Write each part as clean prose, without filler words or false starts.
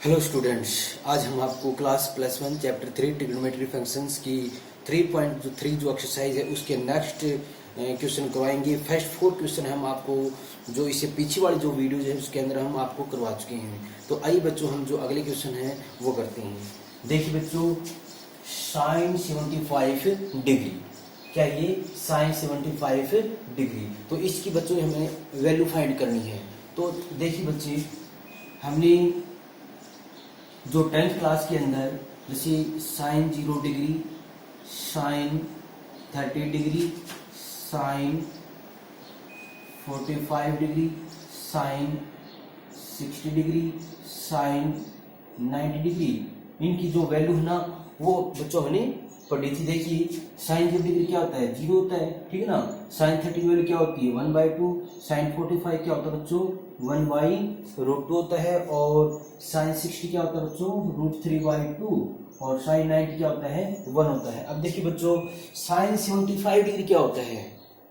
Hello students, आज हम आपको क्लास +1 चैप्टर 3 ट्रिग्नोमेट्री फंक्शंस की 3.3 जो एक्सरसाइज है उसके नेक्स्ट क्वेश्चन करवाएंगे। फर्स्ट 4 क्वेश्चन हम आपको जो इससे पीछे वाली जो वीडियोज है उसके अंदर हम आपको करवा चुके हैं। तो आइए बच्चों, हम जो अगले क्वेश्चन है वो करते हैं। देखिए बच्चों, साइन 75 डिग्री, क्या ये साइन 75 डिग्री, तो इसकी बच्चों हमें वैल्यू फाइंड करनी है। तो देखिए बच्चे, हमने जो 10th क्लास के अंदर जैसे sine 0 degree, sine 30 degree, sine 45 degree, sine 60 degree, sine 90 degree, इनकी जो वैल्यू है ना वो बच्चों हमने पढ़ी थी। देखिए साइन 0 डिग्री क्या होता है, 0 होता है, ठीक है ना। साइन 30 की वैल्यू क्या होती है, 1/2। साइन 45 क्या होता है बच्चों, 1/√2 होता है। और साइन 60 क्या होता है बच्चों, √3/2। और साइन 90 क्या होता है, 1 होता है। अब देखिए बच्चों, साइन 75 डिग्री क्या होता है,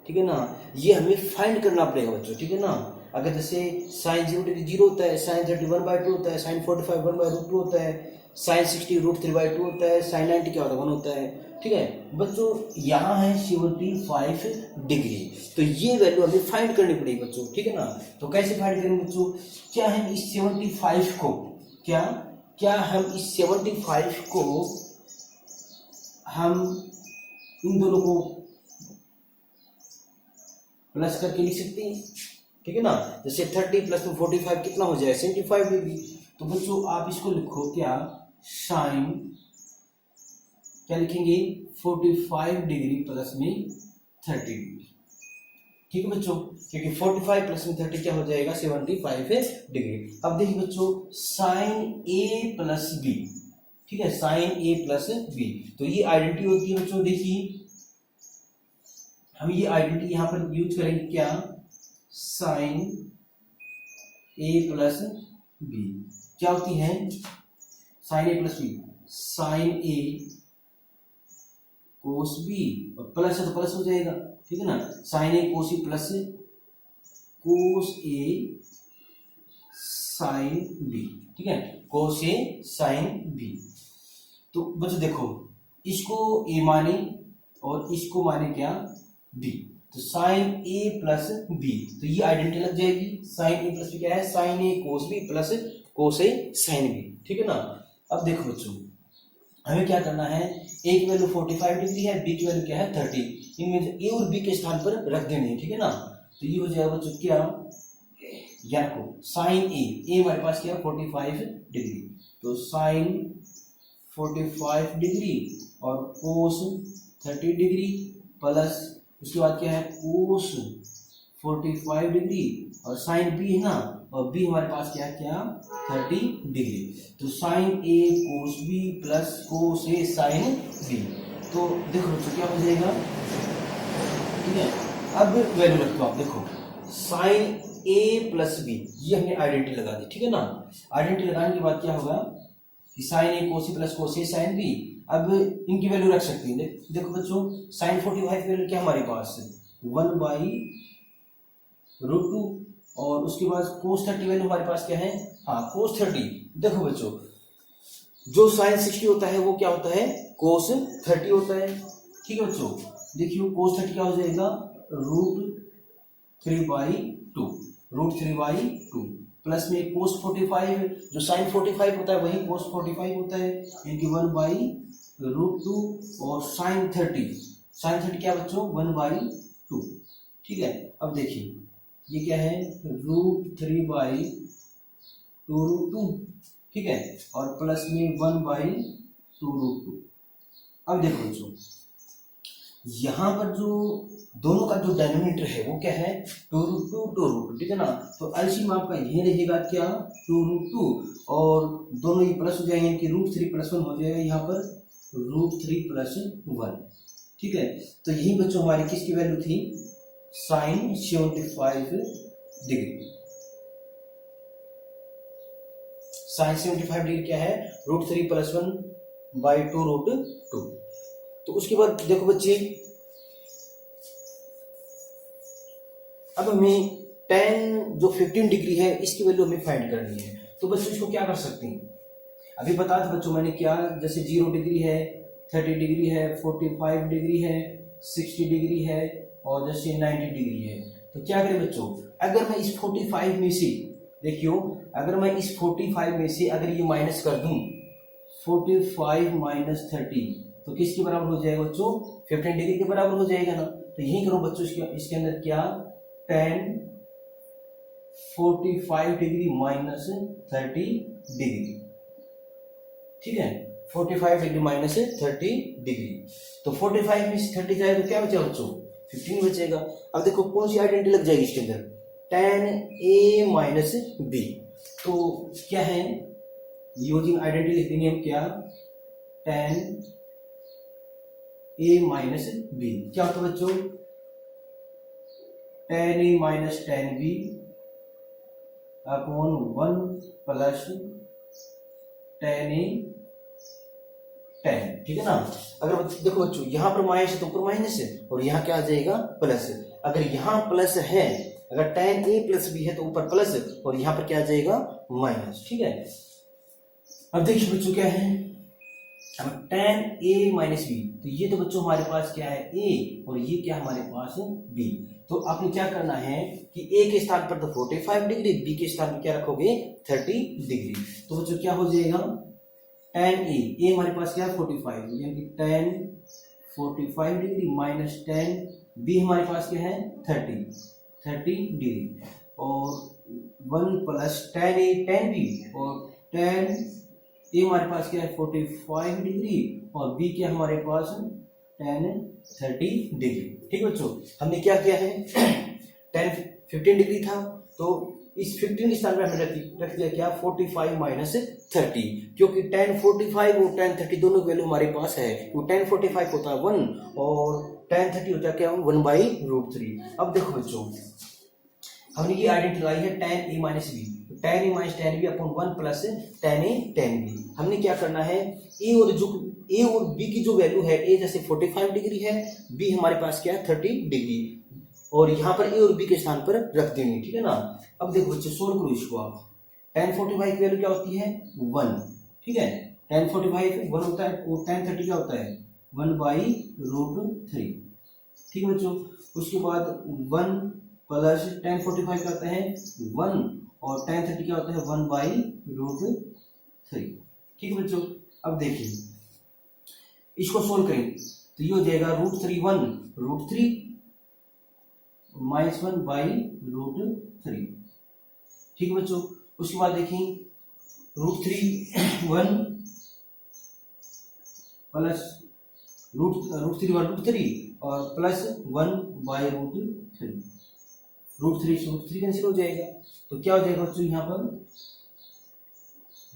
ठीक है ना, ये हमें फाइंड करना पड़ेगा बच्चों, ठीक है ना। अगर जैसे साइन 0 डिग्री 0 होता है, साइन 30 1/2 होता है, साइन 45 1/√2 होता है, साइन 60 √3/2 होता है, साइन 90 क्या होता है, 1 होता है, ठीक है बच्चों। यहाँ है 75 डिग्री, तो ये वैल्यू हमें फाइंड करनी पड़ेगी बच्चों, ठीक है ना। तो कैसे फाइंड करेंगे बच्चों, क्या हम इस 75 को क्या हम इस 75 को हम इन दोनों को प्लस करके लिख सकते हैं, ठीक है ना। जैसे 30 + 45 कितना हो जाए, 75 डिग्री। तो बच्चों आप इसको लिखो, क्या साइन, क्या लिखेंगे, 45 डिग्री प्लस में 30 डिग्री, ठीक है बच्चों, क्योंकि 45 प्लस में 30 क्या हो जाएगा, 75 डिग्री। अब देखिए बच्चों, साइन A प्लस B, ठीक है, साइन A प्लस B, तो ये आइडेंटिटी होती है बच्चों। देखिए हम ये आइडेंटिटी यहाँ पर यूज करेंगे, क्या साइन A प्लस B क्या होती है, sine A plus B, sine A cos B, और प्लस है तो प्लस हो जाएगा, ठीक है ना। Sine A cos B plus cos A sine B, ठीक है, कोस A साइन B। तो बच्चों देखो, इसको A माने और इसको माने क्या, B, तो साइन A प्लस B, तो ये आइडेंटिटी लग जाएगी। साइन A प्लस B क्या है, sine A cos B plus cos A sine B, ठीक है ना। अब देखो बच्चों, हमें क्या करना है, A की वैल्यू 45 डिग्री है, B की वैल्यू क्या है 30, इनमें से A और B के स्थान पर रख देनी है, ठीक है ना। तो ये हो जाएगा बच्चों, क्या या को साइन A हमारे पास क्या है 45 डिग्री, तो साइन 45 डिग्री और कोस 30 डिग्री प्लस उसके बाद क्या है कोस 45 डिग्री और साइन B है ना, और B हमारे पास क्या है, क्या 30 डिग्री, तो sine A cos B plus cos A sine B। तो देखो बच्चों क्या हो जाएगा, ठीक है। अब वैल्यू रखो आप, देखो साइन A प्लस B, ये हमने आइडेंटिटी लगा दी, ठीक है ना। आइडेंटिटी लगाने के बाद क्या होगा कि sine A cos C plus cos A sine B। अब इनकी वैल्यू रख सकते हैं। देखो बच्चों, साइन 45 की वैल्यू क्या हमारे पास 1/√2, और उसके बाद कोस 30 वैल्यू हमारे पास क्या है, हाँ कोस 30। देखो बच्चों, जो साइन 60 होता है वो क्या होता है, कोस 30 होता है, ठीक है बच्चों। देखिए कोस 30 क्या हो जाएगा, √3/2 प्लस में कोस 45, जो साइन 45 होता है वही कोस 45 होता है, इनकी 1/√2, और साइन 30 क्या बच्चों 1/2, ठीक है। अब देखिए ये क्या है, √3/2√2, ठीक है, और प्लस में 1/2√2। अब देखो बच्चों, यहाँ पर जो दोनों का जो डिनोमिनेटर है वो क्या है, 2√2, ठीक है ना। तो एलसीएम आपका ये रहेगा क्या 2√2, और दोनों ही प्लस हो जाएंगे कि √3 + 1 हो जाएगा, यहाँ पर √3 + 1, ठीक है। तो यही बच्चों हमारी किसकी वैल्यू थी, साइन 75 डिग्री। साइन 75 डिग्री क्या है, √3 + 1/2√2। तो उसके बाद देखो बच्चे, अब हमें tan जो 15 डिग्री है इसकी वैल्यू हमें फाइंड करनी है। तो बच्चों इसको क्या कर सकते हैं, अभी बता था बच्चों मैंने क्या, जैसे 0 डिग्री है, 30 डिग्री है, 45 डिग्री है, 60 डिग्री है और जैसे 90 डिग्री है। तो क्या करें बच्चों, अगर मैं इस 45 में से, देखियो अगर मैं इस 45 में से अगर ये माइनस कर दूं 45 माइनस 30 तो किसके बराबर हो जाएगा बच्चों, 15 डिग्री के बराबर हो जाएगा ना। तो यही करो बच्चों, इसके अंदर क्या, tan 45 डिग्री माइनस 30 डिग्री, ठीक है, 45 डिग्री माइनस 30 डिग्री। तो 45 में से 30 जाए तो क्या बचेगा बच्चों, 15 बचेगा। अब देखो कौन सी आइडेंटिटी लग जाएगी इसके अंदर, tan a माइनस b। तो क्या है, यूजिंग आइडेंटिटी लिख देंगे हम क्या, tan a माइनस b। क्या होता है बच्चों, tan a minus tan b upon 1 plus tan a tan, ठीक है ना। अगर देखो बच्चों यहाँ पर माइनस है तो ऊपर माइनस है और यहाँ क्या आ जाएगा प्लस है। अगर यहाँ प्लस है, अगर tan a प्लस b है तो ऊपर प्लस और यहाँ पर क्या आ जाएगा माइनस, ठीक है। अब देखिए बच्चों क्या है, अब tan a माइनस b, तो ये तो बच्चों हमारे पास क्या है a और ये क्या हमारे पास है b। तो आपने क्या करना है कि a के स्थान पर तो 45 डिग्री, b के स्थान पर क्या रखोगे 30 डिग्री। तो बच्चों क्या हो जाएगा, tan a हमारे पास क्या है 45, यानी कि tan 45 degree minus tan b हमारे पास क्या है 30 डिग्री और 1 plus tan a tan b और tan a हमारे पास क्या है 45 डिग्री और b क्या हमारे पास tan 30 डिग्री। ठीक बच्चों, हमने क्या किया है tan 15 डिग्री था तो इस 15 के स्थान पर हमने रख दिया क्या 45 माइनस 30, क्योंकि tan 45 और tan 30 दोनों वैल्यू हमारे पास है। तो tan 45 होता है 1 और tan 30 होता है क्या 1/√3। अब देखो बच्चों हमने ये आइडेंटिटी लाई है tan a minus b, tan a minus tan b upon 1 plus tan a tan b। हमने क्या करना है a और b की जो वैल्यू है, a जैसे 45 डिग्री है, b हमारे पास क्या है 30 डिग्री और यहाँ पर a और b के स्थान पर रख देंगे, ठीक है ना। अब देखो बच्चे सोल्व करो इसको आप, tan 45 की वैल्यू क्या होती है 1, ठीक है, tan 45 1 होता है और tan 30 क्या होता है 1/√3, ठीक है बच्चों। उसके बाद 1 प्लस tan 45 क्या होता है 1 और tan 30 क्या होता है 1/√3, ठीक है बच्चों। अब देखिए इसको सोल्व करें तो ये हो जाएगा √3 माइनस 1/√3, ठीक है बच्चों। उसके बाद देखें √3 1 प्लस √3 और प्लस 1/√3, √3 से √3 कैंसिल हो जाएगा तो क्या हो जाएगा बच्चों यहाँ पर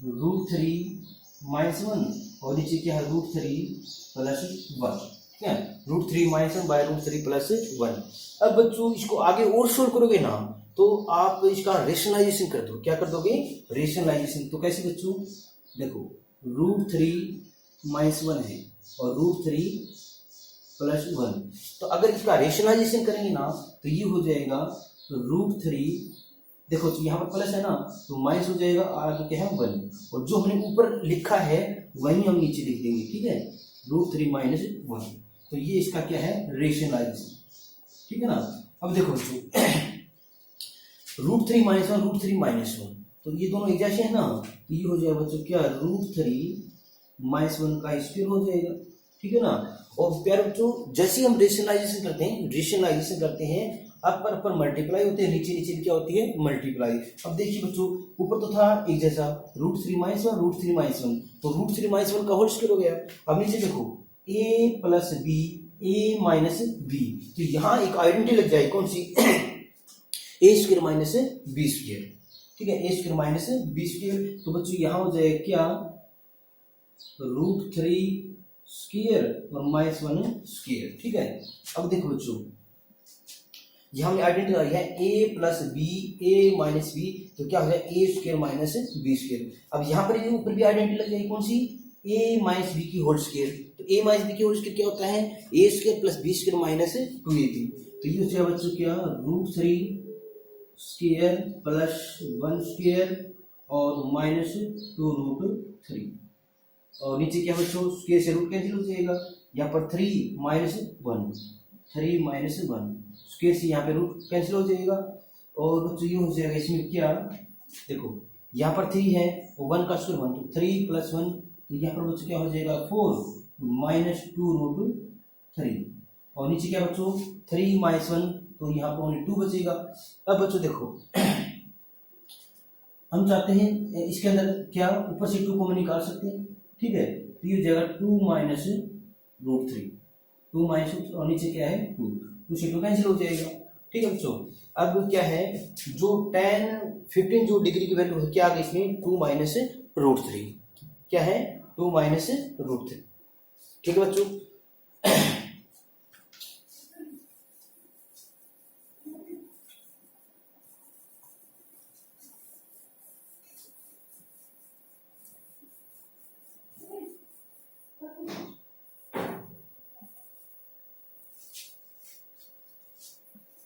√3 माइनस 1 और नीचे क्या है √3 प्लस 1, ठीक है, √3 माइनस 1/√3 प्लस 1। अब बच्चों इसको आगे और सोल्व करोगे ना तो आप इसका रेशनलाइजेशन कर दो, क्या कर दोगे रेशनलाइजेशन। तो कैसे बच्चों, देखो √3 माइनस 1 है और √3 प्लस 1, तो अगर इसका रेशनलाइजेशन करेंगे ना तो ये हो जाएगा √3, देखो यहाँ पर प्लस है ना तो माइनस हो जाएगा, आगे क्या है 1 और जो हमने ऊपर लिखा है वही हम नीचे लिख देंगे, ठीक है, √3 माइनस 1। तो ये इसका क्या है रेशनलाइजेशन, ठीक है ना। अब देखो √3 माइनस 1 √3 माइनस 1, तो ये दोनों एक जैसे है ना, तो ये हो जाएगा बच्चों क्या √3 माइनस 1 का स्क्वायर हो जाएगा, ठीक है ना। और प्यारे बच्चों जैसे हम रेशनलाइजेशन करते हैं अपर मल्टीप्लाई होते हैं, नीचे क्या होती है मल्टीप्लाई। अब देखिए बच्चों ऊपर तो था एक जैसा √3 माइनस 1 √3 माइनस 1, तो √3 माइनस 1 का होल स्क्वायर हो गया। अब नीचे देखो a plus b a minus b, तो यहाँ एक आइडेंटिटी लग जाएगी कौन सी a square minus b square, ठीक है, a square minus b square. तो बच्चों यहाँ हो जाएगा क्या √3 स्क्वायर और माइनस 1 स्क्वायर, ठीक है। अब देखो बच्चों यहाँ हमने आइडेंटिटी आई है a plus b a minus b, तो क्या हो जाएगा a square minus b square. अब यहाँ पर ऊपर भी आइडेंटिटी लग जाएगी कौन सी a माइनस b की होल स्क्वायर, तो a माइनस b की होल स्क्वायर क्या होता है a square plus b square minus 2ab। तो ये हो जाएगा बच्चों क्या √3 स्क्वायर प्लस 1 स्क्वायर और -2√3 और नीचे क्या बच्चों स्क्वायर से रूट कैंसिल हो जाएगा, यहाँ पर 3 - 1 स्क्वायर से यहाँ पे रूट कैंसिल हो जाएगा और बच्चों ये हो जाएगा इसमें क्या, देखो यहाँ पर 3 है वो 1 का स्क्वायर 1 तो 3 + 1 तो यहाँ पर बच्चों क्या हो जाएगा 4 -2√3 और नीचे क्या बच्चों 3 - 1 तो यहाँ पर ओनली 2 बचेगा। अब बच्चों देखो हम चाहते हैं इसके अंदर क्या ऊपर से 2 कॉमन निकाल सकते हैं, ठीक है, तो ये हो जाएगा 2 - √3 2 - और नीचे क्या है 2 से 2 कैंसिल हो जाएगा, ठीक है बच्चों। अब क्या है जो 10 15 जो डिग्री की वैल्यू है क्या आ गई इसमें 2 - √3 क्या है 2 - √3, ठीक है बच्चों।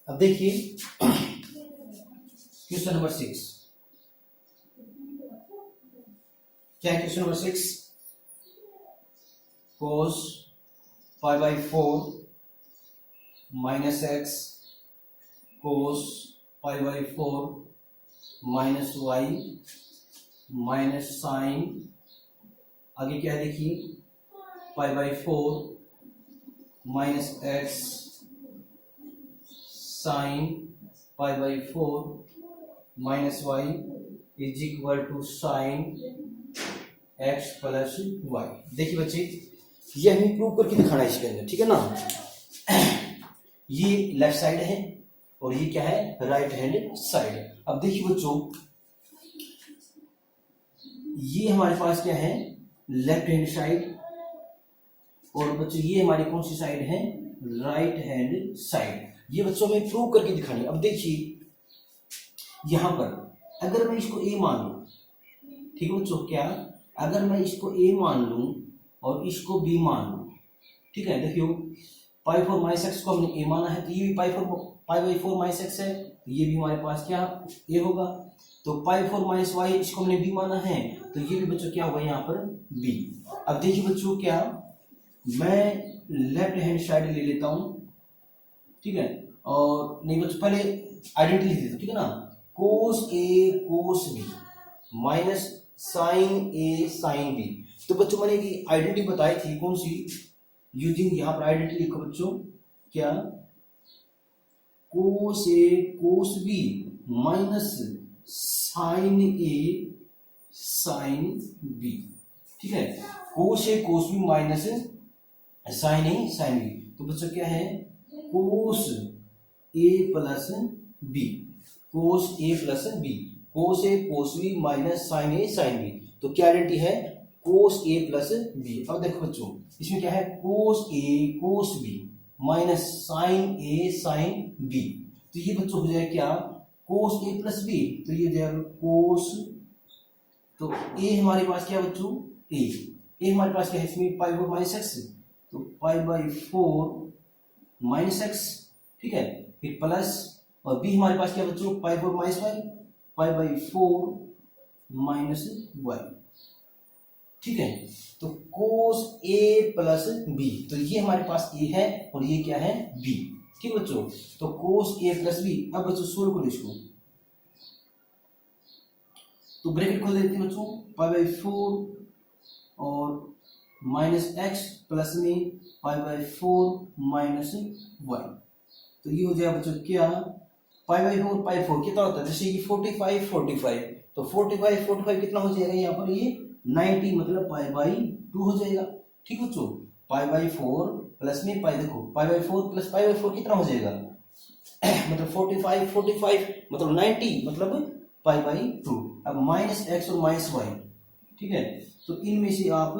अब देखिए क्वेश्चन नंबर 6 क्या है, question number 6 cos π/4 - x cos π/4 - y minus sine आगे क्या है देखिए π/4 - x sine π/4 - y is equal to sine x plus y। देखिए बच्चे ये हमें प्रूव करके दिखाना है इसके अंदर, ठीक है ना। ये लेफ्ट साइड है और ये क्या है राइट हैंड साइड। अब देखिए बच्चों ये हमारे पास क्या है लेफ्ट हैंड साइड और बच्चों ये हमारी कौन सी साइड है राइट हैंड साइड। ये बच्चों में प्रूव करके दिखानी। अब देखिए यहां पर अगर मैं इसको a मान लूं, ठीक है बच्चों, क्या अगर मैं इसको a मान लूं और इसको b मान लूं, ठीक है, देखियो π4 - x को हमने a माना है तो ये भी π/4 - x है तो ये भी हमारे पास क्या a होगा। तो π4 - y इसको हमने b माना है तो ये भी बच्चों क्या होगा यहाँ पर b। अब देखिए बच्चों क्या मैं लेफ्ट हैंड साइड ले लेता हूं, ठीक है, और नहीं बच्चों पहले आइडेंटिटी लिख देता हूं, ठीक है ना। cos a cos b minus sine a sine b। तो बच्चों मैंने की आइडेंटिटी बताई थी कौन सी, यूजिंग यहाँ पर आइडेंटिटी लिखो बच्चों क्या cos a cos b minus sine a sine b, ठीक है, cos a cos b minus sine a sine b। तो बच्चों क्या है cos a plus b cos a plus b cos a cos b minus sine a sine b। तो क्या identity है cos a plus b। अब देखो बच्चों इसमें क्या है cos a cos b minus sine a sine b। तो ये बच्चों हो जाएगा क्या cos a प्लस b तो ये हो जाएगा cos, तो a हमारे पास क्या बच्चों a हमारे पास क्या है इसमें π/4 माइनस x तो π/4 - x, ठीक है, फिर प्लस और b हमारे पास क्या बच्चों π/4 माइनस y π/4 - y, ठीक है। तो cos a प्लस b तो ये हमारे पास a है और ये क्या है b, ठीक है बच्चों। तो cos a प्लस b। अब बच्चों सोल्व करो इसको तो ब्रैकेट खोल देते हैं बच्चों π/4 और माइनस x प्लस में π/4 - y। तो ये हो जाएगा बच्चों क्या π/4 कितना होता है जैसे कि 45 45 तो 45 कितना हो जाएगा यहाँ पर ये 90 मतलब π/2 हो जाएगा, ठीक बच्चों। π/4 प्लस में देखो π/4 प्लस π/4 कितना हो जाएगा मतलब 45 45 मतलब 90 मतलब π/2। अब माइनस x और माइनस y, ठीक है, तो इनमें से आप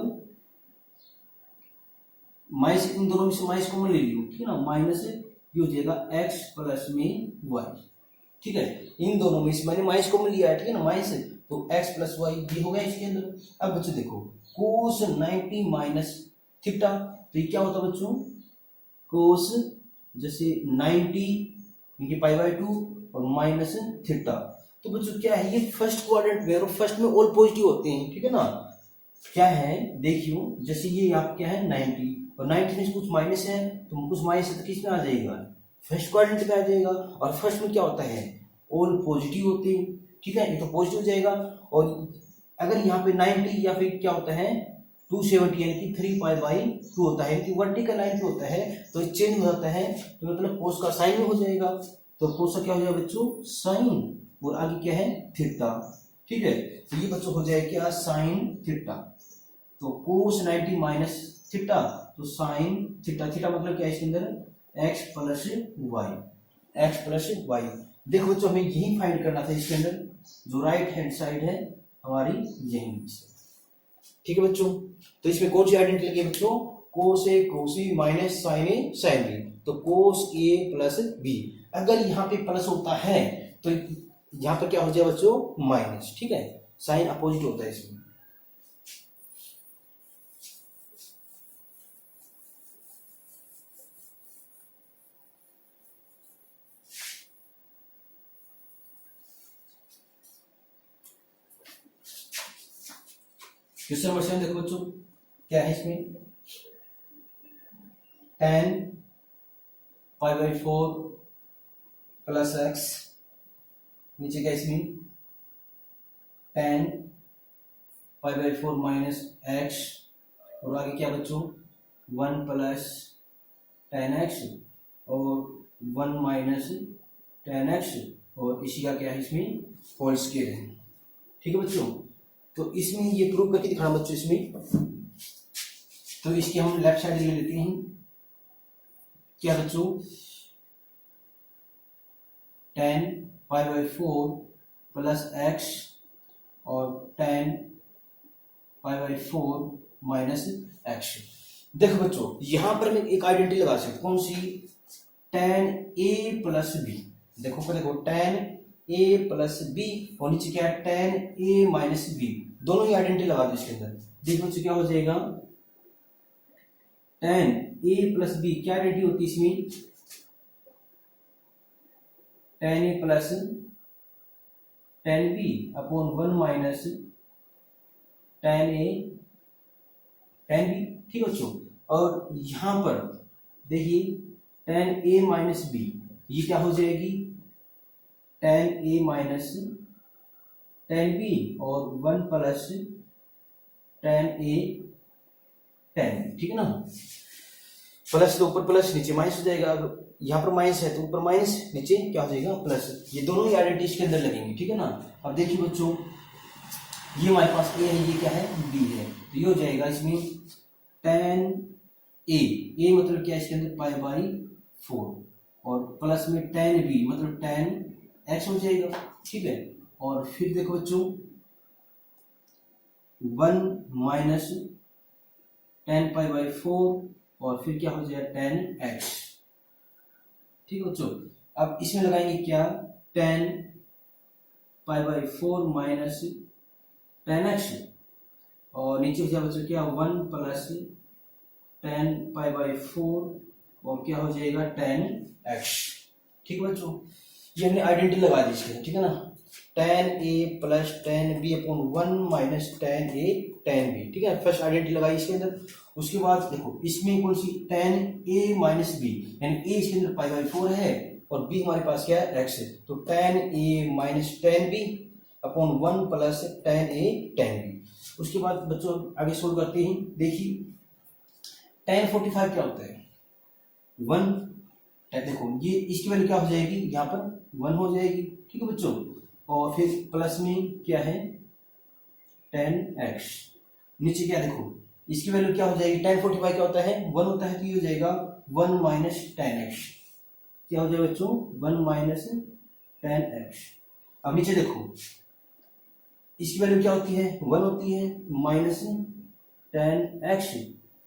माइनस इन दोनों में से माइनस कॉमन ले लियो, ठीक है ना, माइनस ये हो जाएगा x प्लस में y, ठीक है, इन दोनों में से मैंने माइनस कॉमन लिया है, ठीक है ना, माइनस तो x प्लस y ये हो गया इसके अंदर। अब बच्चों देखो cos 90 माइनस थीटा तो ये क्या होता है बच्चों cos जैसे 90 π/2 और माइनस थीटा तो बच्चों क्या है, ये फर्स्ट क्वाड्रेंट में और फर्स्ट में ऑल पॉजिटिव होते हैं, ठीक है ना। क्या है देखियो, जैसे ये आप क्या है 90 और 90 में से कुछ माइनस है, तो कुछ माइनस है तो किस में आ जाएगा, फर्स्ट क्वाड्रेंट में आ जाएगा। और फर्स्ट में क्या होता है, ऑल पॉजिटिव होते हैं, ठीक है, ये तो पॉजिटिव हो जाएगा। और अगर यहाँ पे 90 या फिर क्या होता है 270 यानी कि 3 पाई/2 होता है, कि वर्टिकल लाइन पे होता है तो चेंज हो जाता है, तो मतलब कोस का साइन हो जाएगा। तो कोस का क्या हो जाएगा बच्चों, साइन, और आगे क्या है थीटा, ठीक है। तो ये बच्चों हो जाएगा क्या, साइन थीटा। तो कोस 90 माइनस थीटा, तो साइन थीटा, थीटा मतलब क्या है इसके अंदर x plus y, x plus y. देखो बच्चों हमें यही फाइंड करना था इसके अंदर, जो राइट हैंड साइड है हमारी यही, ठीक है बच्चों। तो इसमें कौन सी आइडेंटिटी लगी बच्चों, कोस ए कोस B minus sign a sine b, तो कोस ए प्लस बी। अगर यहाँ पे प्लस होता है तो यहाँ पर क्या हो जाए बच्चों, माइनस, ठीक है, साइन अपोजिट होता है इसमें। क्वेश्चन नंबर 7 देखो बच्चों, क्या है इसमें, tan π/4 प्लस एक्स, नीचे क्या इसमें tan π/4 माइनस एक्स, और आगे क्या बच्चों 1 प्लस tan x और 1 माइनस tan x, और इसी का क्या है इसमें होल स्क्वायर है, ठीक है बच्चों। तो इसमें ये प्रूव करके दिखाना बच्चों इसमें, तो इसके हम लेफ्ट साइड ले लेते हैं, क्या बच्चों tan π/4 प्लस एक्स और tan π/4 माइनस एक्स। देखो बच्चों यहां पर मैं एक आइडेंटिटी लगा सकता हूं, कौन सी, tan a प्लस बी। देखो tan a प्लस बी और नीचे क्या है tan a माइनस बी, दोनों ही आइडेंटिटी लगा दो इसके अंदर। देखो बच्चों क्या हो जाएगा, tan a प्लस बी क्या आइडेंटिटी होती है इसमें, tan a plus tan b upon 1 minus tan a tan b, ठीक है बच्चों। और यहां पर देखिए tan a माइनस बी, ये क्या हो जाएगी tan a minus tan b और 1 प्लस tan a tan, ठीक है ना। प्लस तो ऊपर प्लस नीचे माइनस हो जाएगा, अब यहाँ पर माइनस है तो ऊपर माइनस नीचे क्या हो जाएगा प्लस, ये दोनों ही आइडेंटिटी इसके अंदर लगेंगे, ठीक है ना। अब देखिए बच्चों ये हमारे पास ए है, ये क्या है बी है, तो ये हो जाएगा इसमें tan a मतलब क्या है इसके अंदर π/4 और प्लस में tan b मतलब tan x हो जाएगा, ठीक है। और फिर देखो बच्चों 1 माइनस tan π/4 और फिर क्या हो जाएगा tan x, ठीक है बच्चों। अब इसमें लगाएंगे क्या tan π/4 माइनस tan x और नीचे हो जाएगा बच्चों क्या 1 प्लस tan π/4 और क्या हो जाएगा tan x, ठीक है बच्चों। ये हमने आइडेंटिटी लगा दी इसके, ठीक है ना, tan a plus tan b upon 1 minus tan a tan b, ठीक है, फर्स्ट आइडेंटिटी लगाई इसके अंदर। उसके बाद देखो इसमें कौन सी tan a माइनस b, यानी a इसके अंदर π/4 है और b हमारे पास क्या है x है, तो tan a minus tan b upon 1 plus tan a tan b। उसके बाद बच्चों आगे सोल्व करते हैं, देखिए tan 45 क्या होता है 1, देखो ये इसकी वैल्यू क्या हो जाएगी यहाँ पर 1 हो जाएगी, ठीक है बच्चों। और फिर प्लस में क्या है tan x, नीचे क्या देखो इसकी वैल्यू क्या हो जाएगी, tan 45 क्या होता है 1 होता है, तो ये हो जाएगा 1 माइनस tan x, क्या हो जाएगा बच्चों 1 माइनस tan x। अब नीचे देखो इसकी वैल्यू क्या होती है 1 होती है माइनस tan x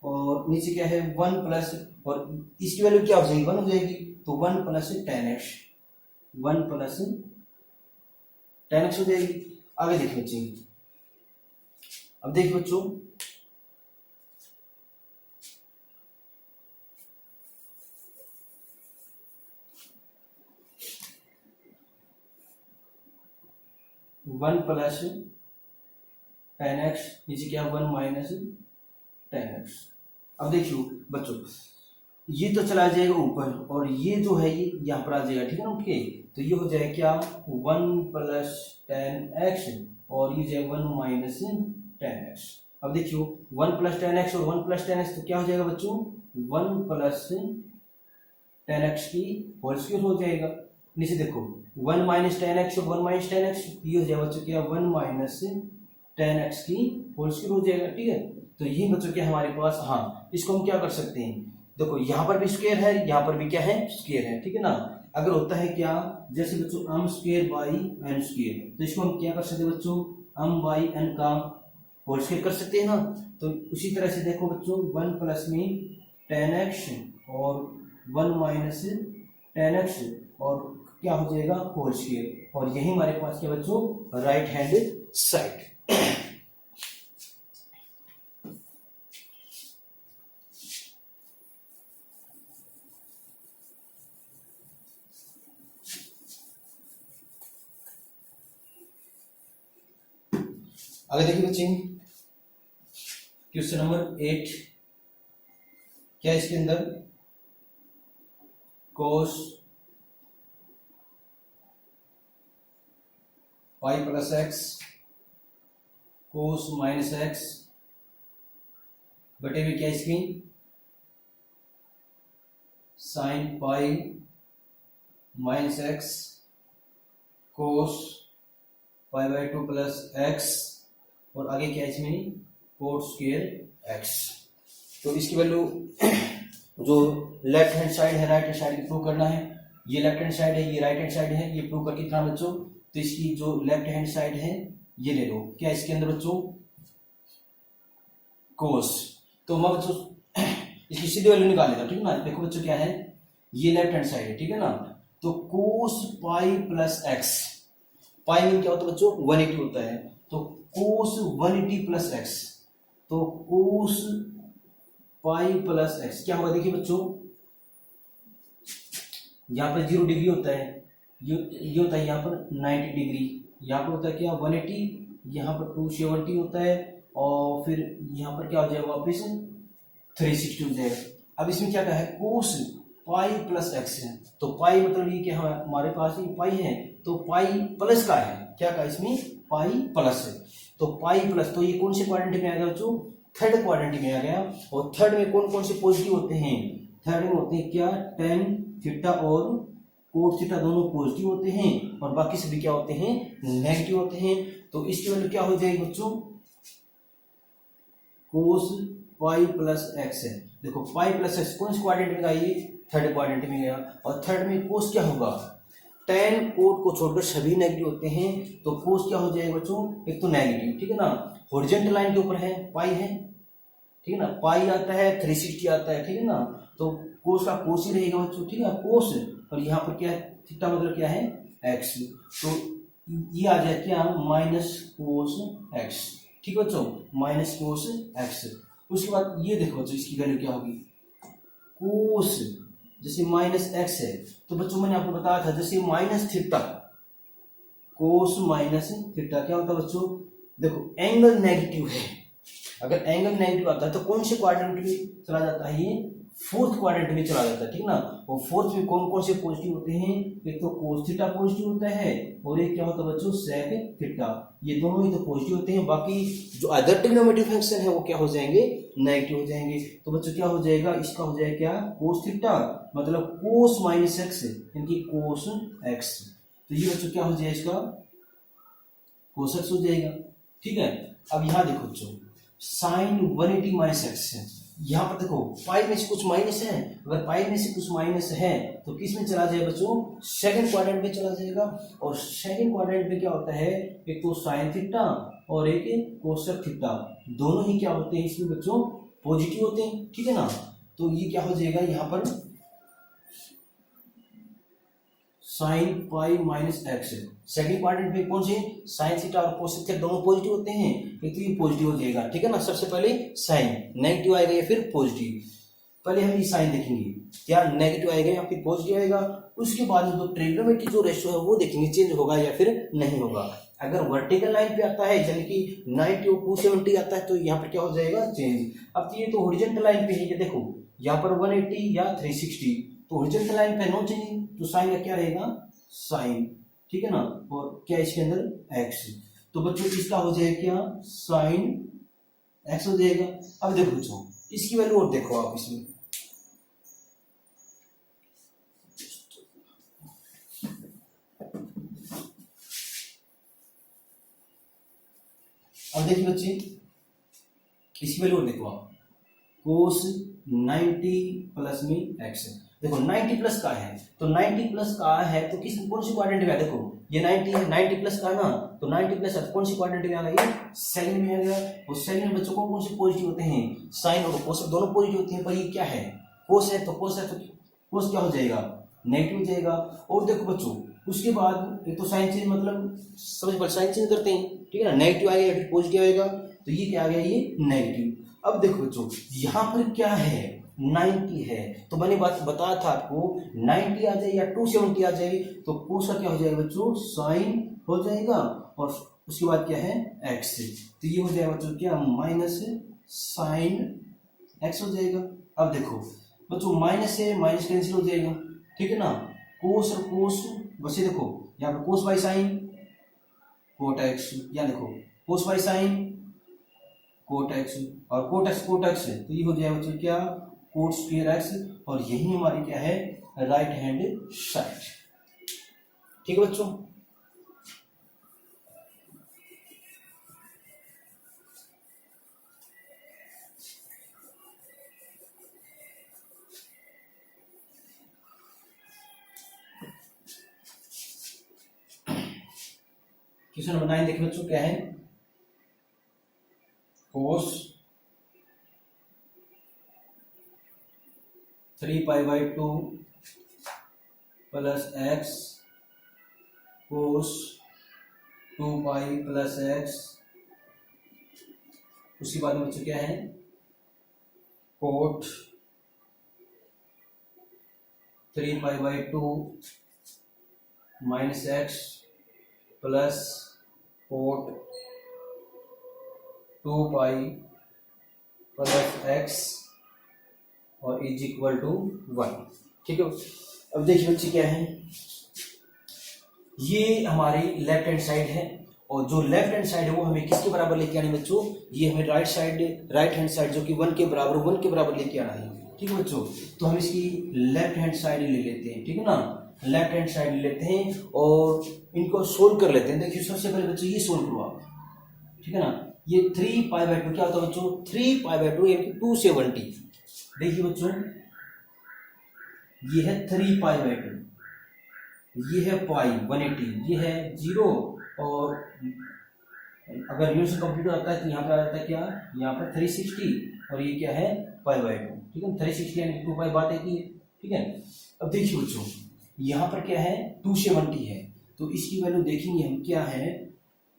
और नीचे क्या है 1 प्लस, और इसकी वैल्यू क्या हो जाएगी 1 हो जाएगी, तो 1 plus tan x, 1 plus tan x हो जाएगी। आगे देखिए बच्चे, अब देखिए बच्चों 1 प्लस टेन एक्स, नीचे क्या 1 माइनस टेन एक्स। अब देखियो बच्चों, ये तो चला जाएगा ऊपर और ये जो है ये यहाँ पर आ जाएगा, ठीक है ना, ओके। तो ये हो जाएगा क्या 1 प्लस टेन एक्स और ये जाएगा 1 माइनस टेन एक्स। अब देखियो 1 प्लस टेन एक्स और 1 प्लस टेन एक्स, तो क्या हो जाएगा बच्चों 1 प्लस टेन एक्स की होल स्क्वायर हो जाएगा। नीचे देखो 1 माइनस टेन एक्स और 1 माइनस टेन एक्स, ये हो जाएगा बच्चों क्या 1 माइनस टेन एक्स की होल स्क्वायर हो जाएगा, ठीक है। तो यही बच्चों क्या हमारे पास, हाँ इसको हम क्या कर सकते हैं, देखो यहाँ पर भी स्क्वायर है, यहाँ पर भी क्या है स्क्वायर है, ठीक है ना। अगर होता है क्या, जैसे बच्चों m square by n square, तो इसको हम क्या कर सकते हैं बच्चों m बाई n का होल स्क्वायर कर सकते हैं ना। तो उसी तरह से देखो बच्चों 1 प्लस में टेन एक्स और 1 माइनस टेन एक्स और क्या हो जाएगा होल स्क्वायर, और यही हमारे पास क्या बच्चों राइट हैंड साइड। आगे देखिए बच्चे क्वेश्चन नंबर 8, क्या इसके अंदर cos pi plus x cos minus x बटे में क्या इसकी sine pi minus x cos pi by 2 plus x और आगे क्या है इसमें कोट स्क्वायर एक्स। तो इसकी वैल्यू जो लेफ्ट हैंड साइड है राइट हैंड साइड की प्रूव करना है, ये लेफ्ट हैंड साइड है ये राइट हैंड साइड है, ये प्रूव करके कितना बच्चों, तो इसकी जो लेफ्ट हैंड साइड है ये ले लो, क्या इसके अंदर बच्चों कोस, तो मैं बच्चों इसकी सीधी वैल्यू निकाल लेता हूं, ठीक है ना। देखो बच्चों क्या है, ये लेफ्ट हैंड साइड है, ठीक है ना। तो कोस पाई प्लस एक्स, पाई में क्या होता है बच्चों 180 होता है, तो कोस 180 प्लस एक्स, तो कोस पाई प्लस एक्स क्या होगा, देखिए बच्चों यहाँ पर 0 डिग्री होता है, ये होता है यहाँ पर 90 डिग्री, यहाँ पर होता है क्या 180, यहाँ पर 270 होता है और फिर यहाँ पर क्या हो जाएगा वापिस 360 हो जाएगा। अब इसमें क्या कहा है कोस पाई प्लस एक्स है, तो पाई मतलब ये क्या है हमारे पास ये पाई है, तो पाई प्लस का है, क्या कहा इसमें पाई प्लस है, तो पाई प्लस, तो ये कौन से क्वाड्रेंट में आ गया बच्चों थर्ड क्वाड्रेंट में आ गया। और थर्ड में कौन कौन से पॉजिटिव होते हैं, थर्ड में होते हैं क्या टेन थीटा और कोट थीटा दोनों पॉजिटिव होते हैं और बाकी सभी क्या होते हैं नेगेटिव होते हैं। तो इसकी वैल्यू क्या हो जाएगी बच्चों कोस पाई प्लस एक्स है, देखो पाई प्लस एक्स कौन से क्वाड्रेंट में गया, ये थर्ड क्वाड्रेंट में गया, और थर्ड में कोस क्या होगा टेन कोट को छोड़कर सभी नेगेटिव होते हैं, तो कोस क्या हो जाएगा बच्चों एक तो नेगेटिव, ठीक है ना। हॉरिजॉन्टल लाइन के ऊपर है पाई है, ठीक है ना, पाई आता है 360 आता है, ठीक है ना, तो कोस का कोस ही रहेगा बच्चों, ठीक है कोस, और यहाँ पर क्या है थीटा मतलब क्या है एक्स, तो ये आ जाए क्या माइनस कोस एक्स, ठीक है बच्चों माइनस कोस एक्स। उसके बाद ये देखो बच्चों इसकी वैल्यू क्या होगी कोस, जैसे माइनस एक्स है तो बच्चों मैंने आपको बताया था जैसे minus theta cos minus theta क्या होता है बच्चों, देखो एंगल नेगेटिव है, अगर एंगल नेगेटिव आता है तो कौन से क्वाड्रेंट में चला जाता है ये फोर्थ क्वाड्रेंट में चला जाता है, ठीक ना। और फोर्थ में कौन कौन से पॉजिटिव होते हैं, एक तो कोस थीटा पॉजिटिव होता है और एक क्या होता है बच्चों सेक थीटा, ये दोनों ही तो पॉजिटिव होते हैं, बाकी जो अदर ट्रिग्नोमेट्रिक फंक्शन है वो क्या हो जाएंगे नेगेटिव हो जाएंगे। तो बच्चों क्या हो जाएगा इसका हो जाएगा क्या कोस थीटा मतलब कोस माइनस एक्स यानी कोस एक्स, तो ये बच्चों क्या हो जाएगा इसका कोस एक्स हो जाएगा, ठीक है। अब यहाँ देखो बच्चों साइन 180 माइनस एक्स है, यहाँ पर देखो पाई में से कुछ माइनस है, अगर पाई में से कुछ माइनस है तो किस में चला जाएगा बच्चों सेकंड क्वाड्रेंट में चला जाएगा, और सेकंड क्वाड्रेंट में क्या होता है एक तो साइन थीटा और एक कोसेक थीटा, दोनों ही क्या होते हैं इसमें बच्चों पॉजिटिव होते हैं, ठीक है ना। तो ये क्या हो जाएगा यहाँ पर sign pi minus x, second quadrant में कौन से साइन थीटा और कोसेक थीटा दोनों पॉजिटिव होते हैं, एक तो ये पॉजिटिव हो जाएगा, ठीक है ना। सबसे पहले साइन नेगेटिव आएगा या फिर पॉजिटिव, पहले हम ये साइन देखेंगे क्या नेगेटिव आएगा या फिर पॉजिटिव आएगा। उसके बाद में जो ट्रिग्नोमेट्री जो रेशियो है वो देखेंगे चेंज होगा या फिर नहीं होगा। अगर वर्टिकल लाइन पे आता है यानी कि 90 और 270 आता है तो यहाँ पर क्या हो जाएगा चेंज। अब ये तो हॉरिजॉन्टल लाइन पे है, ये देखो यहाँ पर 180 या 360, तो हॉरिजॉन्टल लाइन पे नो चेंजिंग, तो साइन का क्या रहेगा साइन, ठीक है ना, और क्या इसके अंदर एक्स, तो बच्चों इसका हो जाएगा क्या साइन एक्स हो जाएगा। अब देखो बच्चों इसकी वैल्यू और देखो आप इसमें, अब देखिए बच्चे इसकी वैल्यू और देखो आप, कोस 90 प्लस में एक्स है, देखो 90 प्लस का है तो 90 प्लस का है तो किस कौन सी क्वाड्रेंट में है, देखो ये 90 है, 90 प्लस का ना, तो 90 प्लस है तो कौन सी क्वाड्रेंट में आ गया, ये सेकंड में आ गया। और सेकंड में बच्चों को कौन से पॉजिटिव होते हैं, साइन और कोस दोनों पॉजिटिव होते हैं, पर ये क्या है कोस है, तो कोस है तो कोस क्या हो जाएगा नेगेटिव हो जाएगा। और देखो बच्चों उसके बाद एक तो साइन चेंज मतलब समझ पर साइन चेंज करते हैं, ठीक है ना, नेगेटिव आएगा फिर पॉजिटिव आएगा, तो ये क्या आ गया ये नेगेटिव। अब देखो बच्चों यहाँ पर क्या है 90 है, तो मैंने बात बताया था आपको 90 आ जाए या 270 आ जाए तो कोस का क्या हो जाएगा बच्चों साइन हो जाएगा, और उसके बाद क्या है एक्स, तो ये हो जाएगा बच्चों क्या माइनस साइन एक्स हो जाएगा। अब देखो बच्चों माइनस से माइनस कैंसिल हो जाएगा, ठीक है ना, कोस और कोस वैसे देखो यहाँ पर कोस बाई साइन कोट एक्स, या देखो कोस बाई साइन कोट एक्स और कोट एक्स तो ये हो जाएगा बच्चों क्या कोट स्क्वायर एक्स, और यही हमारी क्या है राइट हैंड साइड, ठीक है बच्चों। क्वेश्चन नंबर 9 देखिए बच्चों क्या है, cos 3π/2 plus x cos 2π plus x, उसके बाद में बच्चों क्या है cot 3π/2 minus x plus cot 2π plus x और इज इक्वल टू 1, ठीक है। अब देखिए बच्चे क्या है, ये हमारी लेफ्ट हैंड साइड है और जो लेफ्ट हैंड साइड है वो हमें किसके बराबर लेके आनी बच्चों, ये हमें राइट हैंड साइड जो कि 1 के बराबर लेके आना है, ठीक है बच्चों। तो हम इसकी लेफ्ट हैंड साइड ले लेते हैं, ठीक है ना, लेफ्ट हैंड साइड ले लेते हैं और इनको सोल्व कर लेते हैं। देखिए सबसे पहले बच्चों ये सोल्व करो आप, ठीक है ना, ये 3π/2 क्या होता है बच्चों 3π/2 यानी कि 270, देखिए बच्चों ये है 3π/2, ये है पाई 180, ये है 0, और अगर यूनिट से कंप्लीट होता है तो यहाँ पर आ जाता है क्या यहाँ पर 360 और ये क्या है π/2, ठीक है 360 यानी 2π बात है कि, ठीक है। अब देखिए बच्चों यहाँ पर क्या है 270 है, तो इसकी वैल्यू देखेंगे हम क्या है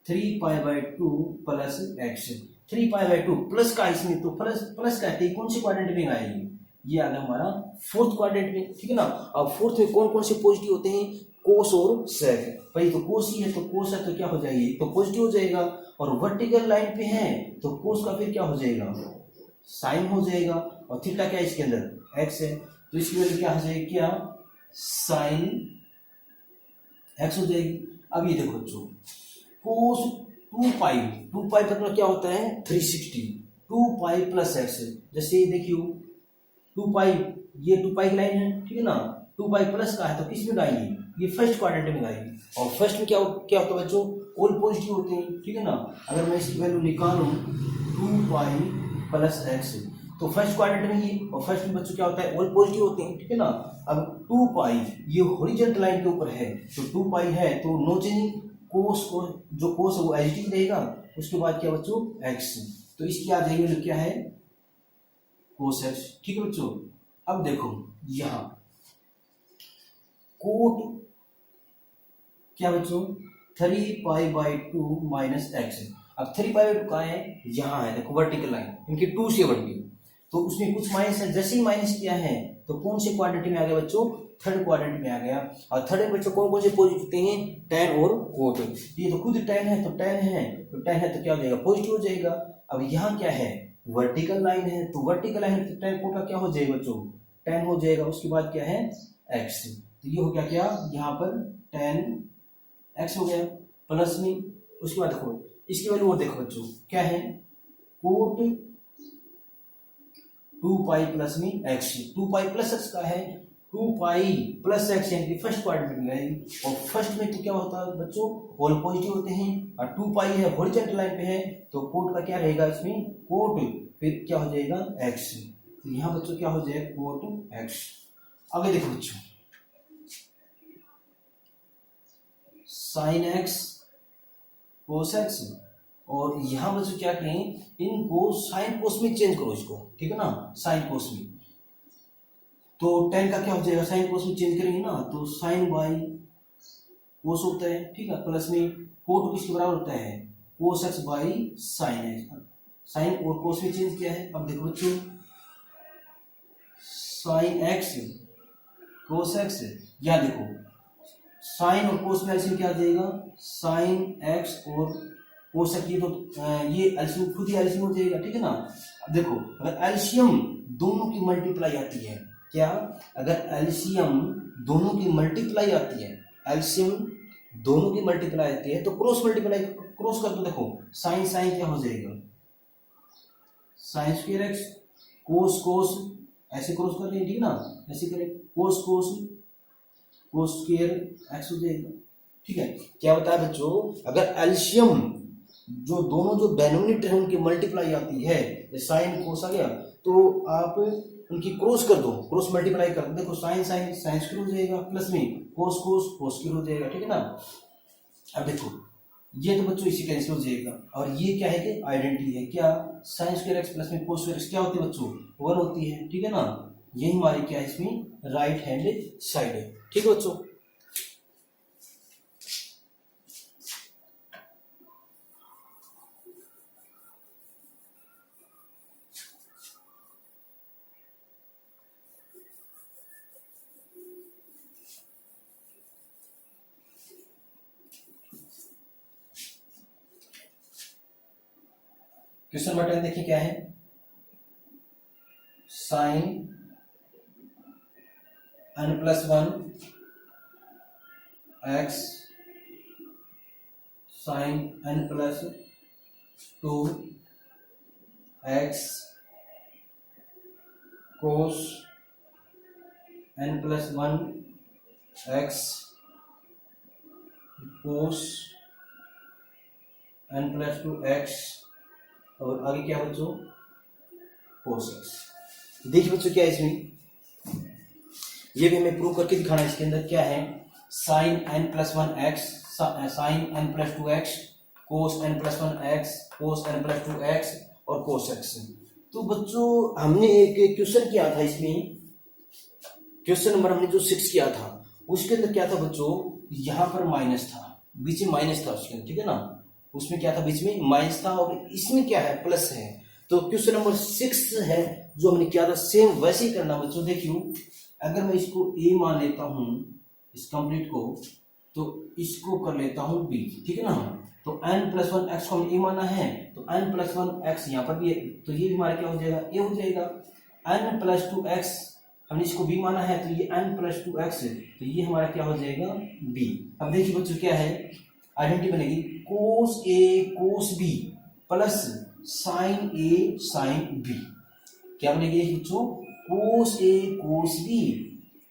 3π/2 प्लस एक्स, 3π/2 प्लस का इसमें तो प्लस कहते हैं कौन सी क्वाड्रेंट में आएगी, ये आ गया हमारा फोर्थ क्वाड्रेंट में, ठीक है ना। अब फोर्थ में कौन कौन से पॉजिटिव होते हैं कोस और सेक, भाई तो कोस ही है तो कोस है तो क्या हो जाएगी तो पॉजिटिव हो जाएगा, और वर्टिकल लाइन पे है तो कोस का फिर क्या हो जाएगा साइन हो जाएगा, और थीटा क्या है इसके अंदर एक्स है, तो इसकी वैल्यू क्या हो जाएगी क्या साइन एक्स हो जाएगी। अब ये देखो बच्चों कोस 2π मतलब क्या होता है 360, 2π प्लस एक्स, जैसे ये देखियो 2π ये 2π की लाइन है, ठीक है ना, 2π प्लस का है तो किस में आएगी ये फर्स्ट क्वाड्रेंट में आएगी, और फर्स्ट में क्या होता है बच्चों ऑल पॉजिटिव होते हैं, ठीक है ना। अगर मैं इसकी वैल्यू निकालूं 2π प्लस एक्स तो फर्स्ट क्वाड्रेंट में ही, और फर्स्ट में बच्चों क्या होता है ऑल पॉजिटिव होते हैं, ठीक है ना। अब 2π ये हॉरिजॉन्टल लाइन के ऊपर है तो 2π है तो नो चेंजिंग, कोस को जो कोस है वो एज रहेगा, उसके बाद क्या बच्चों एक्स, तो इसकी आ जाएगी क्या है कोस एक्स, ठीक है बच्चों। अब देखो यहाँ कोट क्या बच्चों 3π/2 माइनस एक्स, अब 3π/2 कहाँ है यहाँ है, देखो वर्टिकल लाइन इनकी 270, तो उसमें कुछ माइनस है, जैसे ही माइनस किया है तो कौन से क्वाड्रेंट में आ गया बच्चों, थर्ड क्वाड्रेंट में आ गया। और थर्ड में बच्चों कौन कौन से पॉजिटिव होते हैं, tan और cot। ये तो खुद tan है, तो tan है तो क्या हो जाएगा, पॉजिटिव हो जाएगा। अब यहाँ क्या है, वर्टिकल लाइन है, तो वर्टिकल लाइन तो tan cot का क्या हो जाएगा बच्चों, tan हो जाएगा। उसके बाद क्या है x, तो ये हो गया क्या, यहाँ पर tan x हो गया प्लस में। उसके बाद देखो इसकी वैल्यू और देखो बच्चों क्या है, cot 2 पाई प्लस में x, 2 पाई प्लस x का है 2 पाई प्लस x, यानी कि फर्स्ट क्वाड्रेंट में जाएगी। और फर्स्ट में तो क्या होता है बच्चों, होल पॉजिटिव होते हैं, और 2 पाई है हॉरिजॉन्टल लाइन पे है, तो कोट का क्या रहेगा इसमें, कोट फिर क्या हो जाएगा x। तो यहाँ बच्चों क्या हो जाएगा, कोट x। आगे देखो बच्चों, साइन x कोस x, और यहां बच्चों क्या करें, इनको साइन कोस में चेंज करो इसको, ठीक है ना, साइन कोस में। तो tan का क्या हो जाएगा, साइन कोस में चेंज करेंगे ना, तो साइन बाई कोस होता है, ठीक है, प्लस में कोट किसके बराबर होता है, cos x by sine x। Sine और कोस में चेंज किया है। अब देखो बच्चों, साइन x कोस x, या देखो साइन और कोस में एलसीएम क्या आ जाएगा, साइन x और कोस x, ये एलसीएम खुद ही एलसीएम हो जाएगा, ठीक है ना। अब देखो अगर एलसीएम दोनों की मल्टीप्लाई आती है, क्या, अगर एलसीएम दोनों की मल्टीप्लाई आती है, एलसीएम दोनों की मल्टीप्लाई आती है, तो क्रॉस मल्टीप्लाई क्रॉस कर दो, देखो साइन साइन क्या हो जाएगा, साइन स्क्वायर एक्स, कोस कोस ऐसे क्रॉस कर रहे हैं, ठीक है ना, ऐसे करें कोस कोस कोस स्क्वायर एक्स हो जाएगा, ठीक है। क्या बताया बच्चों, अगर एलसीएम जो दोनों जो डिनोमिनेटर है उनकी मल्टीप्लाई आती है, साइन कोस आ गया, तो आप उनकी क्रॉस कर दो, क्रॉस मल्टीप्लाई कर दो, देखो साइन साइन साइन स्क्वायर हो जाएगा, प्लस में कोस कोस कोस स्क्वायर हो जाएगा, ठीक है ना। अब देखो ये तो बच्चों इसी कैंसिल हो जाएगा, और ये क्या है कि आइडेंटिटी है, क्या, साइन स्क्वायर एक्स प्लस में कोस स्क्वायर एक्स क्या होती है बच्चों, 1 होती है, ठीक है ना। ये हमारी क्या है, इसमें राइट हैंड साइड है, ठीक है बच्चों। क्वेश्चन नंबर 10 देखिए क्या है, sine n plus 1 x sine n plus 2 x cos n plus 1 x cos n plus 2 x, और आगे क्या बच्चों, कोस एक्स। देखिए बच्चों क्या है इसमें, ये भी हमें प्रूव करके दिखाना है। इसके अंदर क्या है, sine n plus 1 x sine n plus 2 x cos n plus 1 x cos n plus 2 x और कोस एक्स। तो बच्चों हमने एक क्वेश्चन किया था, इसमें क्वेश्चन नंबर हमने जो 6 किया था, उसके अंदर क्या था बच्चों, यहाँ पर माइनस था, बीच में माइनस था उसके अंदर, ठीक है ना, उसमें क्या था, बीच में माइनस था, और इसमें क्या है, प्लस है। तो क्वेश्चन नंबर 6 है जो हमने किया था, सेम वैसे ही करना बच्चों। देखियो अगर मैं इसको a मान लेता हूं, इस कंप्लीट को, तो इसको कर लेता हूं b, ठीक है ना। तो n प्लस 1 एक्स को हम a माना है, तो n प्लस 1 एक्स यहाँ पर भी है, तो ये हमारा क्या हो जाएगा, a हो जाएगा। n प्लस 2 एक्स हमने इसको b माना है, तो ये n प्लस 2 एक्स, तो ये हमारा क्या हो जाएगा b। अब देखिए बच्चों क्या है, आइडेंटिटी बनेगी cos a cos b plus sine a sine b। क्या बनेगी बच्चों, cos a cos b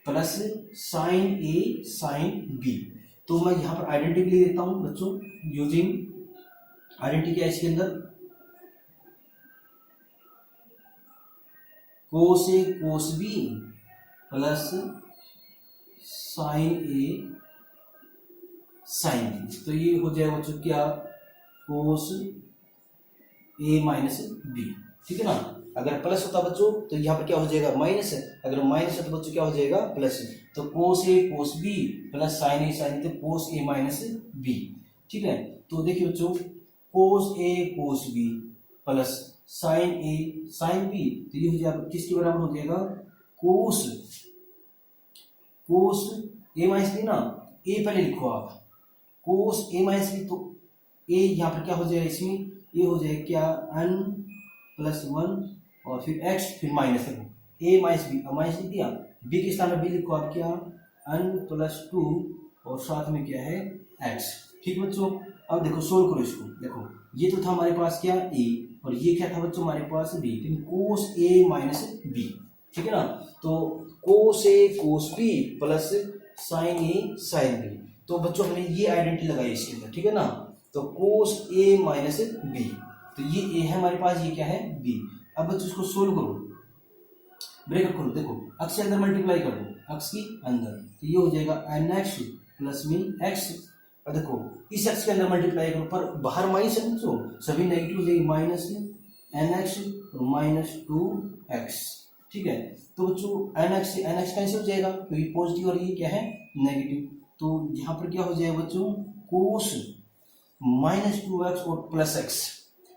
plus sine a sine b। तो मैं यहां पर आइडेंटिटी ले देता हूं बच्चों, यूजिंग आइडेंटिटी क्या है इसके अंदर, cos a cos b plus sine a sine b. तो ये हो जाएगा बच्चों क्या, कोस a माइनस बी, ठीक है ना। अगर प्लस होता बच्चों तो यहाँ पर क्या हो जाएगा, माइनस है, अगर माइनस है तो बच्चों क्या हो जाएगा, प्लस है। तो cos a cos b plus sine a sine, तो कोस a माइनस b, ठीक है। तो देखिए बच्चों, cos a cos b plus sine a sine b, तो ये हो जाएगा किसके बराबर हो जाएगा, कोस कोस ए माइनस बी ना, ए पहले लिखो आप, कोस ए माइनस बी, तो ए यहाँ पर क्या हो जाएगा, इसमें ये हो जाएगा क्या, n प्लस 1 और फिर x फिर माइनस देखो ए माइनस बी दिया, बी के स्थान पर बी लिखो आप क्या, n प्लस 2 और साथ में क्या है x। ठीक है बच्चों, अब देखो सोल्व करो इसको, देखो ये तो था हमारे पास क्या a और ये क्या था बच्चों हमारे पास b, cos a minus b, ठीक है ना, तो cos a cos b plus sine a sine b, तो बच्चों हमने ये आइडेंटिटी लगाई इसके अंदर, ठीक है ना, तो कोस a माइनस बी, तो ये a है हमारे पास, ये क्या है b। अब बच्चों इसको सोल्व करो, ब्रेकअप करो, देखो अक्स के अंदर मल्टीप्लाई कर दो, अक्स की अंदर, तो ये हो जाएगा nx प्लस में x, और देखो इस x के अंदर मल्टीप्लाई करो, पर बाहर माइनस है बच्चों, सभी नेगेटिव हो जाएगी, माइनस nx और माइनस 2x, ठीक है, तो बच्चों nx से nx कैंसिल हो जाएगा क्योंकि पॉजिटिव और ये क्या है नेगेटिव, तो यहाँ पर क्या हो जाएगा बच्चों, कोस माइनस 2x और प्लस x,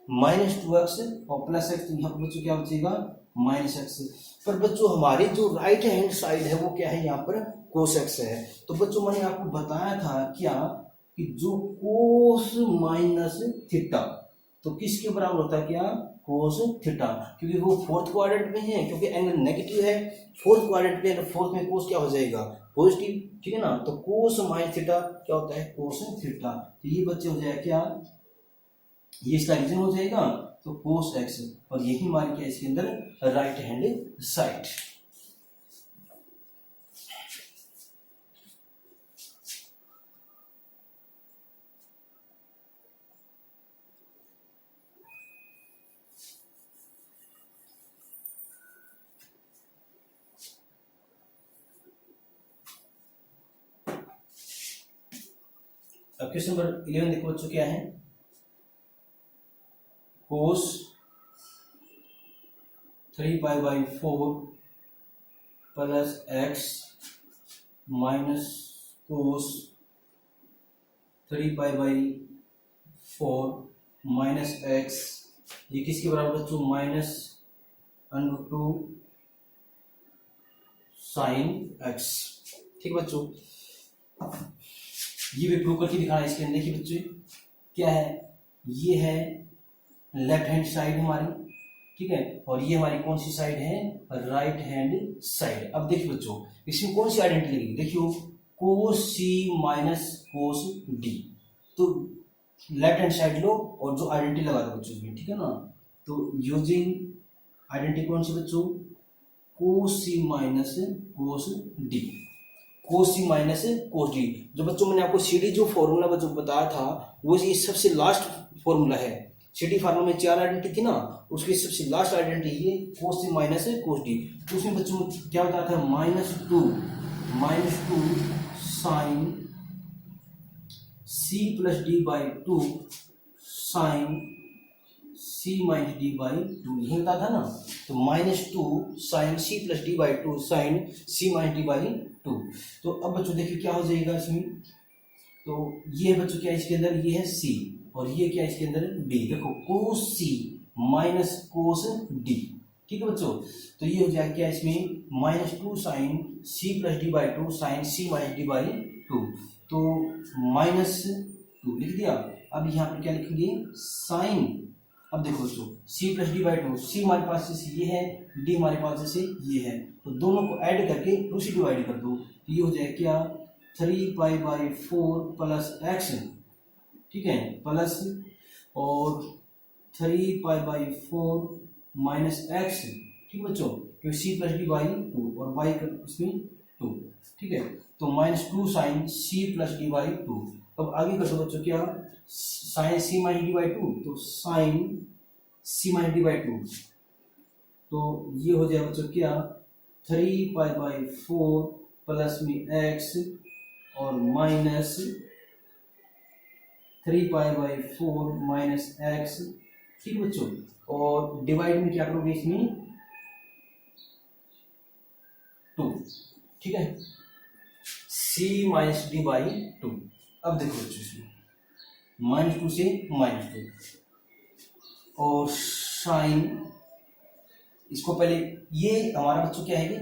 माइनस 2x और प्लस x, तो यहाँ पर बच्चों क्या बचेगा माइनस x, पर बच्चों हमारी जो राइट हैंड साइड है वो क्या है यहाँ पर कोस x है, तो बच्चों मैंने आपको बताया था क्या कि जो कोस माइनस थीटा तो किसके बराबर होता है क्या, कोस थीटा, क्योंकि वो फोर्थ क्वाड्रेंट में है, क्योंकि एंगल नेगेटिव है फोर्थ क्वाड्रेंट पे, फोर्थ में कोस क्या हो जाएगा पॉजिटिव, ठीक है ना, तो कोस माइनस थीटा क्या होता है कोस थीटा, तो ये बच्चे हो जाएगा क्या, ये इसका रीजन हो जाएगा, तो कोस एक्स, और यही मान किया इसके अंदर राइट हैंड साइड। अब क्वेश्चन नंबर 11 देखो बच्चों क्या है, cos 3π/4 plus x minus cos 3π/4 minus x, ये किसके बराबर बच्चों, माइनस √2 साइन एक्स, ठीक बच्चों, ये भी प्रूव करके दिखाना इसके अंदर, देखिए बच्चे क्या है, ये है लेफ्ट हैंड साइड हमारी, ठीक है, और ये हमारी कौन सी साइड है, राइट हैंड साइड। अब देखिए बच्चों इसमें कौन सी आइडेंटिटी लगेगी, देखियो कोस सी माइनस कोस डी, तो लेफ्ट हैंड साइड लो और जो आइडेंटिटी लगा दो बच्चों इसमें, ठीक है ना, तो यूजिंग आइडेंटिटी कौन सी बच्चों, कोस सी माइनस कोस डी, कोस सी माइनस कोस डी, जो बच्चों मैंने आपको सीडी जो फॉर्मूला बच्चों बताया था वो ये सबसे लास्ट फॉर्मूला है, सीडी फार्मूला में 4 आइडेंटिटी थी ना, उसकी सबसे लास्ट आइडेंटिटी ये कोस सी माइनस कोस डी, तो उसमें बच्चों क्या बताया था, -2 sine c plus d by 2 sine c minus d by 2, यही बताया था ना, तो -2 sine c plus d by 2 sine c minus d by 2, तो अब बच्चों देखिए क्या हो जाएगा इसमें, तो ये बच्चों क्या इसके अंदर, ये है सी और ये क्या इसके अंदर डी, देखो कोस सी माइनस कोस डी, ठीक है बच्चों, तो ये हो जाएगा क्या इसमें, -2 sine c plus d by 2 sine c minus d by 2, तो -2 लिख दिया, अब यहाँ पर क्या लिखेंगे साइन, अब देखो बच्चों c प्लस डी बाई 2, सी हमारे पास जैसे ये है, डी हमारे पास जैसे ये है, तो दोनों को ऐड करके 2 से डिवाइड कर दो, तो ये हो जाएगा क्या 3π/4 प्लस एक्स, ठीक है, प्लस और 3π/4 माइनस एक्स, ठीक बच्चों, क्योंकि c प्लस डी बाई 2 और y का इसमें 2, ठीक है, तो -2 sine c plus d by 2, अब आगे कर दो बच्चों क्या, sine c minus d by 2, तो sine c minus d by 2, तो ये हो जाएगा बच्चों क्या 3π/4 प्लस में x और माइनस 3π/4 माइनस x, ठीक बच्चों, और डिवाइड में क्या करोगे इसमें 2, ठीक है, c माइनस डी बाई 2, अब देखो बच्चों इसमें -2 से -2 और साइन, इसको पहले ये हमारा बच्चों क्या है कि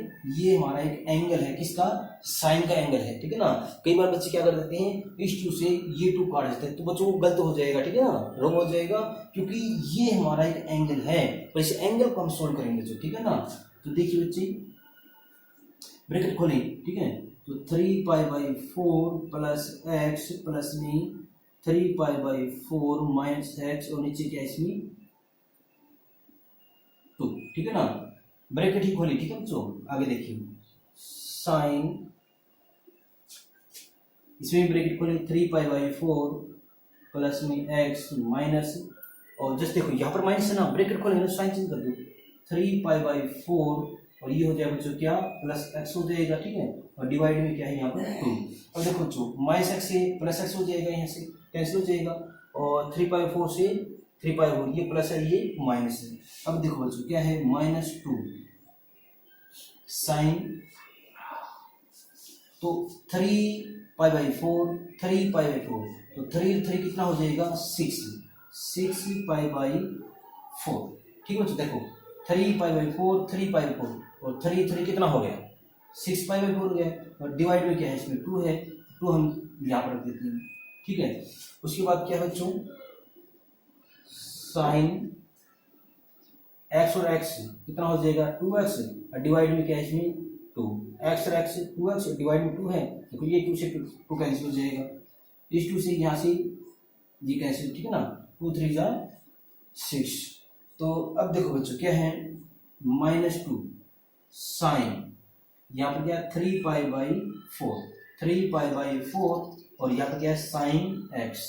ये हमारा एक एंगल है, किसका, साइन का एंगल है, ठीक है ना। कई बार बच्चे क्या कर देते हैं, इस टू से ये टू काट देते हैं, तो बच्चों को गलत हो जाएगा, ठीक है ना, रॉन्ग हो जाएगा, क्योंकि ये हमारा एक एंगल है, तो इस एंगल को हम सोल्व करेंगे बच्चों, ठीक है ना। तो देखिए बच्चे, ब्रैकेट खोलें, ठीक है, तो 3π/4 प्लस एक्स प्लस में 3π/4 माइनस एक्स, और नीचे क्या है इसमें 2, ठीक है ना। ब्रैकेट ही खोली, ठीक है बच्चों। आगे देखिए, साइन, इसमें ब्रैकेट खोली 3π/4 प्लस में एक्स माइनस, और जस्ट देखो यहाँ पर माइनस है ना, ब्रैकेट खोलेंगे ना, साइन चेंज कर दो, 3π/4 और ये हो जाएगा बच्चों क्या, प्लस एक्स हो जाएगा, ठीक है, और डिवाइड में क्या है यहाँ पर 2। और देखो बच्चों, माइनस एक्स से प्लस एक्स हो जाएगा, यहाँ से कैंसिल हो जाएगा, और 3π/4 से 3π/4, ये प्लस है ये माइनस है। अब देखो बच्चों क्या है, -2 साइन, तो 3π/4 3π/4, तो 3 कितना हो जाएगा 6π/4, ठीक है बच्चों। देखो 3π/4 3π/4 और 3 कितना हो गया 6π/4 हो गया, और डिवाइड में क्या है इसमें 2 है, 2 हम यहाँ पर रख देते हैं, ठीक है। उसके बाद क्या है बच्चों, साइन एक्स और एक्स कितना हो जाएगा 2x, और डिवाइड में क्या है इसमें 2, एक्स और एक्स 2x, डिवाइड में 2 है, देखो ये 2 से 2 कैंसिल हो जाएगा, इस 2 से यहाँ से ये कैंसिल, ठीक है ना, 2 3 6। तो अब देखो बच्चों क्या है, -2 साइन, यहाँ पर क्या 3π/4 और यहाँ पर क्या है साइन एक्स,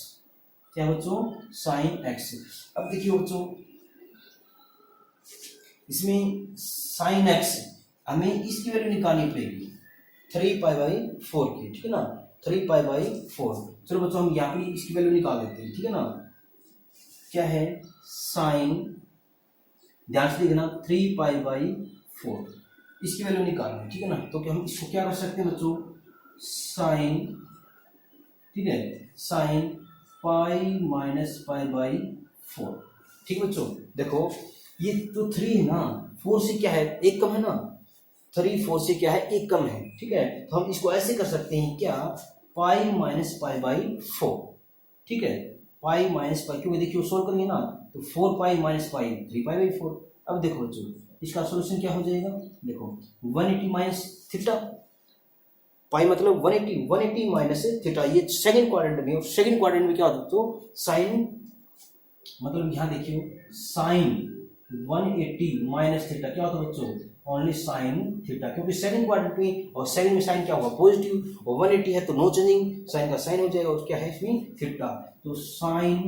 क्या बच्चों साइन एक्स। अब देखिए बच्चों, इसमें साइन एक्स हमें इसकी वैल्यू निकालनी पड़ेगी 3π/4 की, ठीक है ना, 3π/4। चलो बच्चों हम यहाँ पे इसकी वैल्यू निकाल देते हैं, ठीक है ना। क्या है साइन, ध्यान से देखना 3π/4, इसकी वैल्यू निकालनी, ठीक है ना। तो क्या हम इसको क्या कर सकते हैं बच्चों, साइन, ठीक है, साइन π-π/4, ठीक है बच्चों। देखो ये तो 3 है ना, 4 से क्या है एक कम है ना, 3 4 से क्या है एक कम है, ठीक है। तो हम इसको ऐसे कर सकते हैं क्या, π-π/4, ठीक है, π-π, क्योंकि देखिए सोल्व करेंगे ना, तो 4π-π 3π/4। अब देखो बच्चों इसका सोल्यूशन क्या हो जाएगा, देखो 180 माइनस थीटा, पाई मतलब 180 माइनस थीटा, ये सेकंड क्वाड्रेंट में, और सेकंड क्वाड्रेंट में क्या होता है तो साइन, मतलब यहाँ देखिए साइन 180 माइनस थीटा क्या होता है बच्चों, ओनली साइन थीटा, क्योंकि सेकंड क्वाड्रेंट में, और सेकंड में साइन क्या होगा पॉजिटिव, और 180 है तो नो चेंजिंग, साइन का साइन हो जाएगा, और क्या है इसमें थीटा, तो साइन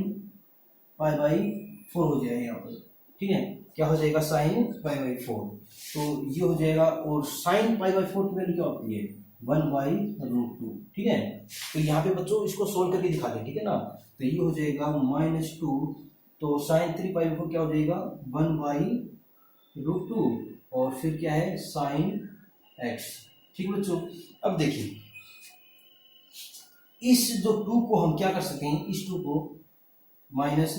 π/4 हो जाएगा यहाँ पर, ठीक है, क्या हो जाएगा साइन π/4, तो ये हो जाएगा, और साइन π/4 की वैल्यू क्या होती है 1/√2, ठीक है। तो यहाँ पे बच्चों इसको सोल्व करके दिखा दें, ठीक है ना, तो ये हो जाएगा -2, तो साइन 3π/4 क्या हो जाएगा 1/√2, और फिर क्या है साइन x, ठीक है बच्चों। अब देखिए इस जो 2 को हम क्या कर सकते हैं, इस 2 को माइनस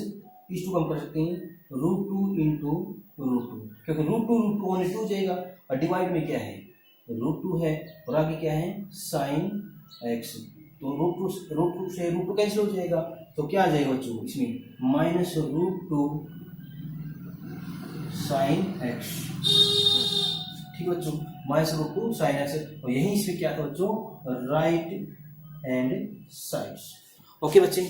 इस 2 को हम कर सकते हैं √2 इंटू √2, क्योंकि √2 ओनली 2 हो जाएगा, और डिवाइड में क्या है √2 है, और आगे क्या है साइन x, तो √2 से √2 कैंसिल हो जाएगा, तो क्या आ जाएगा बच्चों इसमें -√2 साइन x, ठीक है बच्चों, -√2 साइन x, और यही इसमें क्या था बच्चों राइट हैंड साइड। ओके बच्चे।